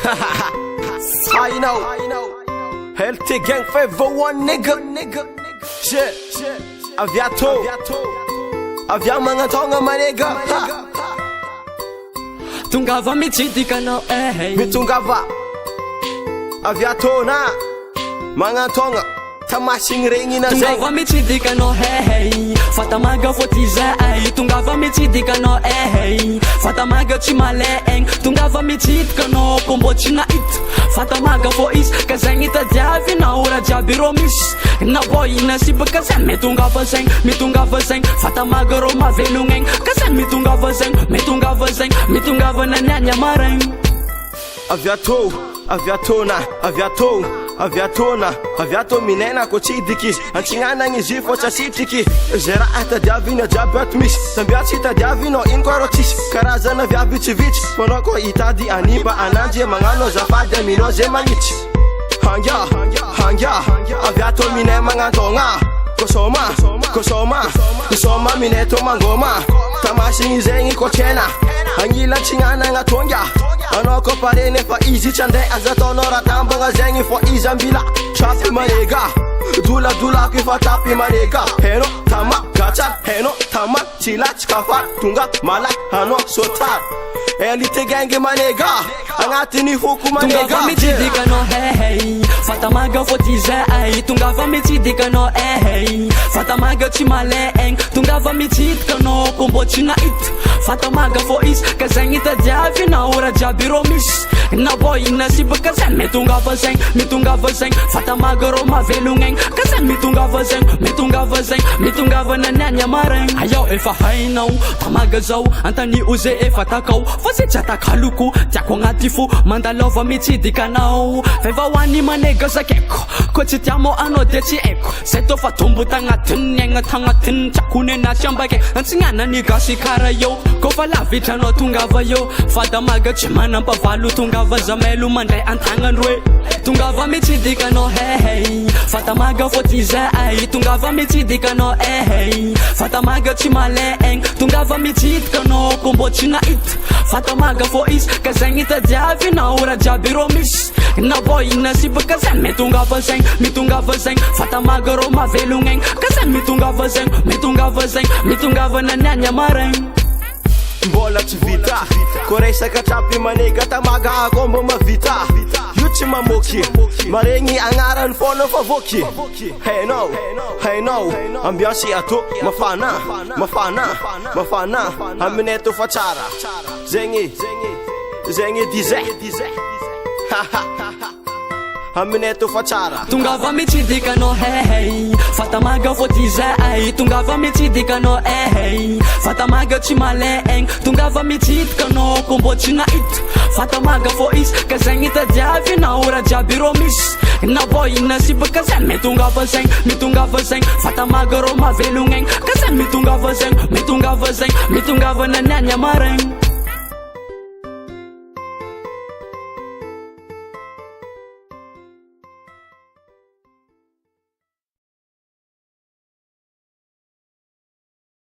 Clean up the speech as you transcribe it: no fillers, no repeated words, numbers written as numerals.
I know. Healthy gang favor one nigga. Shit. Aviato. Avia mga tonga my nigga. Tungava mitsidika no Mitungava. Aviato na. Mga tonga. Tamasing ringi na zeng. Tungava mitsidika no Fatamaga fotiza Tungava mitsidika no Fatamaga chimaleeng Tungava mitsidika no Kombo china it Fatamaga fo is Kazang ita diavi na ora diabi romis Na boy na siba kazan Mitungava zeng Fatamaga ro mavelungeng Kazan mitungava zeng Mitungava na nyanya mareng Aviato minena ko tsidiki Antsinana ny izy fo tsasitriky Zay raha tadiavina jiaby ato misy Sambiatsy tadiavina ino koa rô tsisy Karazana viavy vitsivitsy Manao ko hitady animba ananjy Magnano azafady aminao zay magnitsy Hangya Aviato minay magnantogna Kosoma minay to mangoma Tamasigny zegny ko tsena Agnila tsinana agnatonga Anao ko pare nefa izy tsy andeha aza ataonao ratambagna zegny fo izy ambila Trapy marega Doladolako efa tapy marega Heno tama gatsar Heno tama tsilatsy kafa Tonga malaky anao sotar Elite gangy manega Agnatiny hoko manega Tungava mitsidika no Fatamaga fotiza Tungava mitsidika no Fatamaga chimaleeng Tungava mitsidika no Kombo china it Fatamaga fo is Kazang ita diavi na ora diabi romis Na boy na siba kazan Mitungava zeng Fatamaga ro mavelungeng Kazan mitungava zeng Mitungava na nyanya mareng Ayaw efa hainao Tamaga zao Antany uze efa takao Fase jata kaluku Tiako agnaty fo Mandalova mitsidika anao Feva hoany manega zakeko Ko tsy tiamo anao de tsy eko Zay tô fa tombo tagnatiny Egna tagnatiny Tiakone na tiambake Antsignana ny gasy kara eo Ko fa lavitra anao tongava eo Fadamaga tsy manampavalo Tongava zamelo mandray antagnany roe Tongava mitsidika no Fatamaga fotiza Tongava mitsidika no Fatamaga tsy maleeng Tongava mitsidika no Kombo tsy na it Fatamaga fo is Kazang ita diavi na ora diaby romis Na boy na siba kazan Mitungava zeng Fatamaga ro mavelungeng Kazan mitungava zeng Mitungava na nyanya mareng Mbola tsy vita Ko resaka trapy manega Tamaga ako mbo mavita Io tsy mamoky Maregny agnarany fona fa voky Hainao Ambiance ato Mafana Aminay to fa tsara Zegny dizay Aminay to fa tsara Tungava mitsidika no Fatamaga fotiza Tungava mitsidika no Fatamaga chimaleeng Tungava mitsidika no Kombo china it Fatamaga fo is Kazang ita diavi na ora diaby romis Na boy na siba kazan Mitungava zeng Fatamaga ro mavelungeng Kazan mitungava zeng Mitungava na nyanya mareng